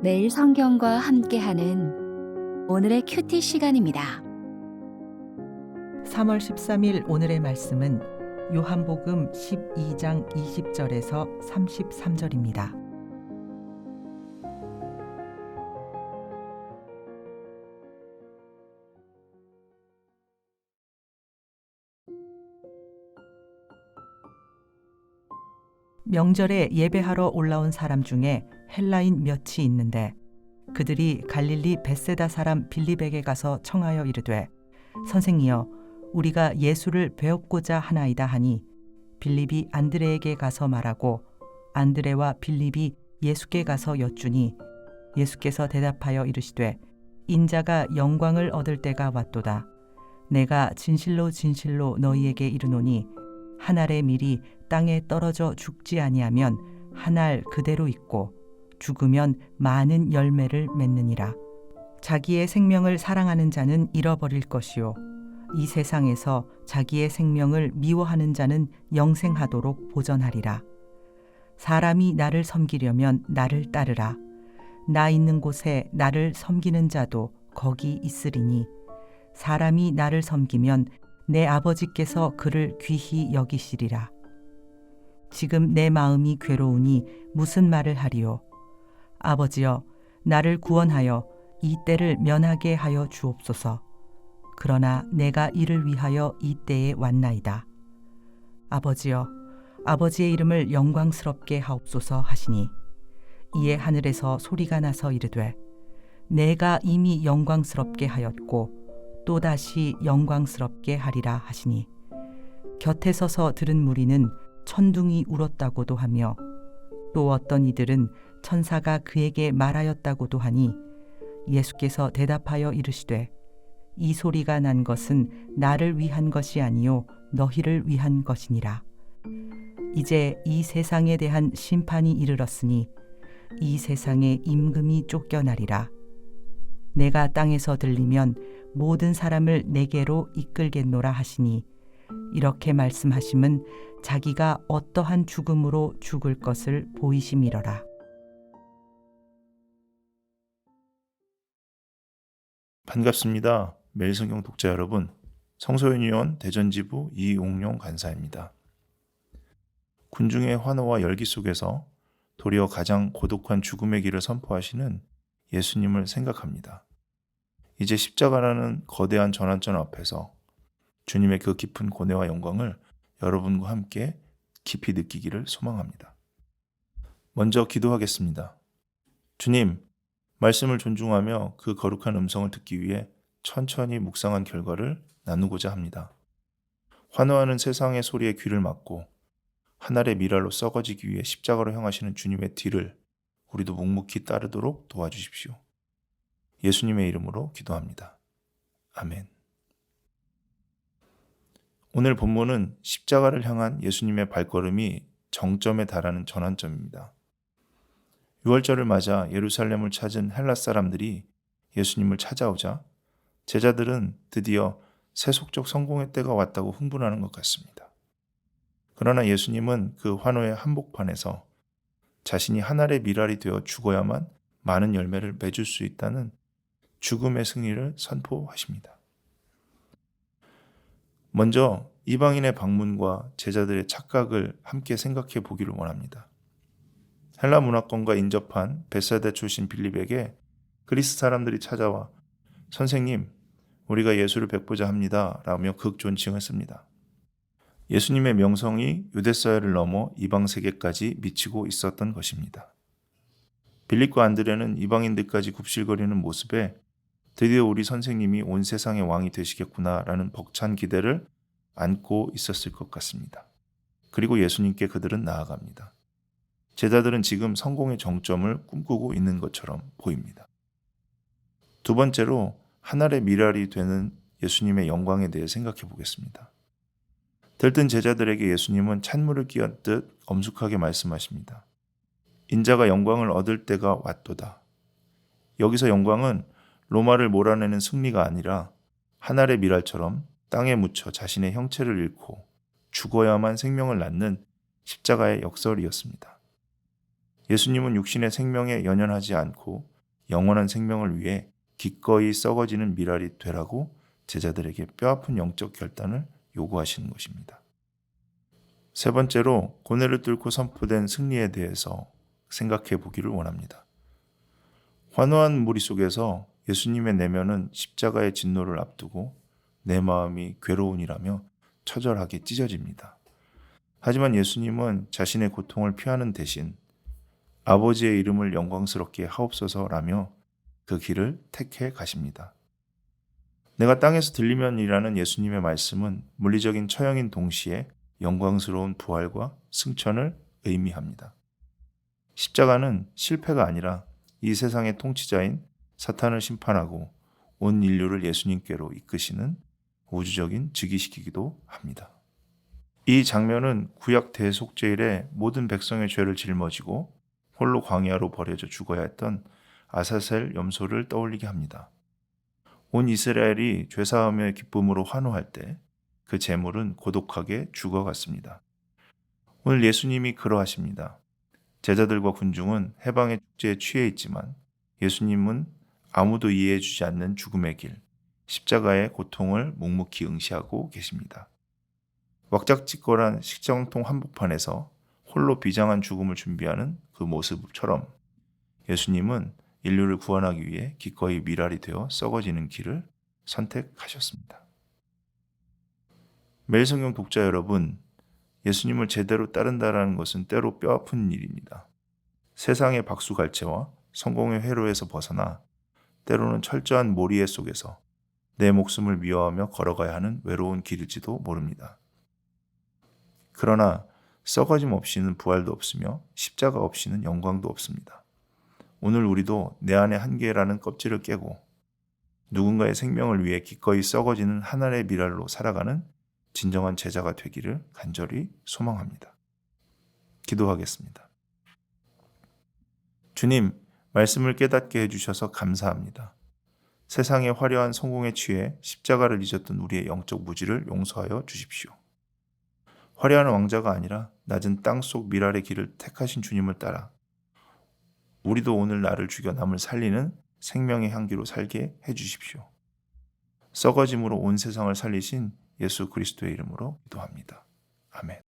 매일 성경과 함께하는 오늘의 큐티 시간입니다. 3월 13일 오늘의 말씀은 요한복음 12장 20절에서 33절입니다. 명절에 예배하러 올라온 사람 중에 헬라인 몇이 있는데 그들이 갈릴리 벳세다 사람 빌립에게 가서 청하여 이르되 선생이여 우리가 예수를 배웁고자 하나이다 하니 빌립이 안드레에게 가서 말하고 안드레와 빌립이 예수께 가서 여쭈니 예수께서 대답하여 이르시되 인자가 영광을 얻을 때가 왔도다. 내가 진실로 진실로 너희에게 이르노니 한 알의 밀이 땅에 떨어져 죽지 아니하면 한 알 그대로 있고 죽으면 많은 열매를 맺느니라. 자기의 생명을 사랑하는 자는 잃어버릴 것이요 이 세상에서 자기의 생명을 미워하는 자는 영생하도록 보전하리라. 사람이 나를 섬기려면 나를 따르라. 나 있는 곳에 나를 섬기는 자도 거기 있으리니 사람이 나를 섬기면 내 아버지께서 그를 귀히 여기시리라. 지금 내 마음이 괴로우니 무슨 말을 하리요? 아버지여, 나를 구원하여 이 때를 면하게 하여 주옵소서. 그러나 내가 이를 위하여 이 때에 왔나이다. 아버지여, 아버지의 이름을 영광스럽게 하옵소서 하시니 이에 하늘에서 소리가 나서 이르되 내가 이미 영광스럽게 하였고 또다시 영광스럽게 하리라 하시니 곁에 서서 들은 무리는 천둥이 울었다고도 하며 또 어떤 이들은 천사가 그에게 말하였다고도 하니 예수께서 대답하여 이르시되 이 소리가 난 것은 나를 위한 것이 아니요 너희를 위한 것이니라. 이제 이 세상에 대한 심판이 이르렀으니 이 세상의 임금이 쫓겨나리라. 내가 땅에서 들리면 모든 사람을 내게로 이끌겠노라 하시니 이렇게 말씀하심은 자기가 어떠한 죽음으로 죽을 것을 보이심이러라. 반갑습니다. 매일성경 독자 여러분, 성소연의원 대전지부 이용룡 간사입니다. 군중의 환호와 열기 속에서 도리어 가장 고독한 죽음의 길을 선포하시는 예수님을 생각합니다. 이제 십자가라는 거대한 전환점 앞에서 주님의 그 깊은 고뇌와 영광을 여러분과 함께 깊이 느끼기를 소망합니다. 먼저 기도하겠습니다. 주님, 말씀을 존중하며 그 거룩한 음성을 듣기 위해 천천히 묵상한 결과를 나누고자 합니다. 환호하는 세상의 소리에 귀를 막고 하늘의 미랄로 썩어지기 위해 십자가로 향하시는 주님의 뒤를 우리도 묵묵히 따르도록 도와주십시오. 예수님의 이름으로 기도합니다. 아멘. 오늘 본문은 십자가를 향한 예수님의 발걸음이 정점에 달하는 전환점입니다. 유월절을 맞아 예루살렘을 찾은 헬라 사람들이 예수님을 찾아오자 제자들은 드디어 세속적 성공의 때가 왔다고 흥분하는 것 같습니다. 그러나 예수님은 그 환호의 한복판에서 자신이 한 알의 밀알이 되어 죽어야만 많은 열매를 맺을 수 있다는 죽음의 승리를 선포하십니다. 먼저 이방인의 방문과 제자들의 착각을 함께 생각해 보기를 원합니다. 헬라 문화권과 인접한 벳사다 출신 빌립에게 그리스 사람들이 찾아와 선생님, 우리가 예수를 뵙고자 합니다 라며 극존칭을 씁니다. 예수님의 명성이 유대사회를 넘어 이방 세계까지 미치고 있었던 것입니다. 빌립과 안드레는 이방인들까지 굽실거리는 모습에 드디어 우리 선생님이 온 세상의 왕이 되시겠구나라는 벅찬 기대를 안고 있었을 것 같습니다. 그리고 예수님께 그들은 나아갑니다. 제자들은 지금 성공의 정점을 꿈꾸고 있는 것처럼 보입니다. 두 번째로 한 알의 밀알이 되는 예수님의 영광에 대해 생각해 보겠습니다. 들뜬 제자들에게 예수님은 찬물을 끼얹듯 엄숙하게 말씀하십니다. 인자가 영광을 얻을 때가 왔도다. 여기서 영광은 로마를 몰아내는 승리가 아니라 한 알의 밀알처럼 땅에 묻혀 자신의 형체를 잃고 죽어야만 생명을 낳는 십자가의 역설이었습니다. 예수님은 육신의 생명에 연연하지 않고 영원한 생명을 위해 기꺼이 썩어지는 미랄이 되라고 제자들에게 뼈아픈 영적 결단을 요구하시는 것입니다. 세 번째로 고뇌를 뚫고 선포된 승리에 대해서 생각해 보기를 원합니다. 환호한 무리 속에서 예수님의 내면은 십자가의 진노를 앞두고 내 마음이 괴로운이라며 처절하게 찢어집니다. 하지만 예수님은 자신의 고통을 피하는 대신 아버지의 이름을 영광스럽게 하옵소서라며 그 길을 택해 가십니다. 내가 땅에서 들리면이라는 예수님의 말씀은 물리적인 처형인 동시에 영광스러운 부활과 승천을 의미합니다. 십자가는 실패가 아니라 이 세상의 통치자인 사탄을 심판하고 온 인류를 예수님께로 이끄시는 우주적인 즉위시키기도 합니다. 이 장면은 구약 대속죄일에 모든 백성의 죄를 짊어지고 홀로 광야로 버려져 죽어야 했던 아사셀 염소를 떠올리게 합니다. 온 이스라엘이 죄사함의 기쁨으로 환호할 때 그 제물은 고독하게 죽어갔습니다. 오늘 예수님이 그러하십니다. 제자들과 군중은 해방의 축제에 취해 있지만 예수님은 아무도 이해해주지 않는 죽음의 길, 십자가의 고통을 묵묵히 응시하고 계십니다. 왁작지껄한 식정통 한복판에서 홀로 비장한 죽음을 준비하는 그 모습처럼 예수님은 인류를 구원하기 위해 기꺼이 미랄이 되어 썩어지는 길을 선택하셨습니다. 매일 성경 독자 여러분, 예수님을 제대로 따른다는 것은 때로 뼈아픈 일입니다. 세상의 박수갈채와 성공의 회로에서 벗어나 때로는 철저한 모리에 속에서 내 목숨을 미워하며 걸어가야 하는 외로운 길일지도 모릅니다. 그러나 썩어짐 없이는 부활도 없으며 십자가 없이는 영광도 없습니다. 오늘 우리도 내 안의 한계라는 껍질을 깨고 누군가의 생명을 위해 기꺼이 썩어지는 하늘의 미랄로 살아가는 진정한 제자가 되기를 간절히 소망합니다. 기도하겠습니다. 주님, 말씀을 깨닫게 해주셔서 감사합니다. 세상의 화려한 성공에 취해 십자가를 잊었던 우리의 영적 무지를 용서하여 주십시오. 화려한 왕자가 아니라 낮은 땅속 미랄의 길을 택하신 주님을 따라 우리도 오늘 나를 죽여 남을 살리는 생명의 향기로 살게 해주십시오. 썩어짐으로 온 세상을 살리신 예수 그리스도의 이름으로 기도합니다. 아멘.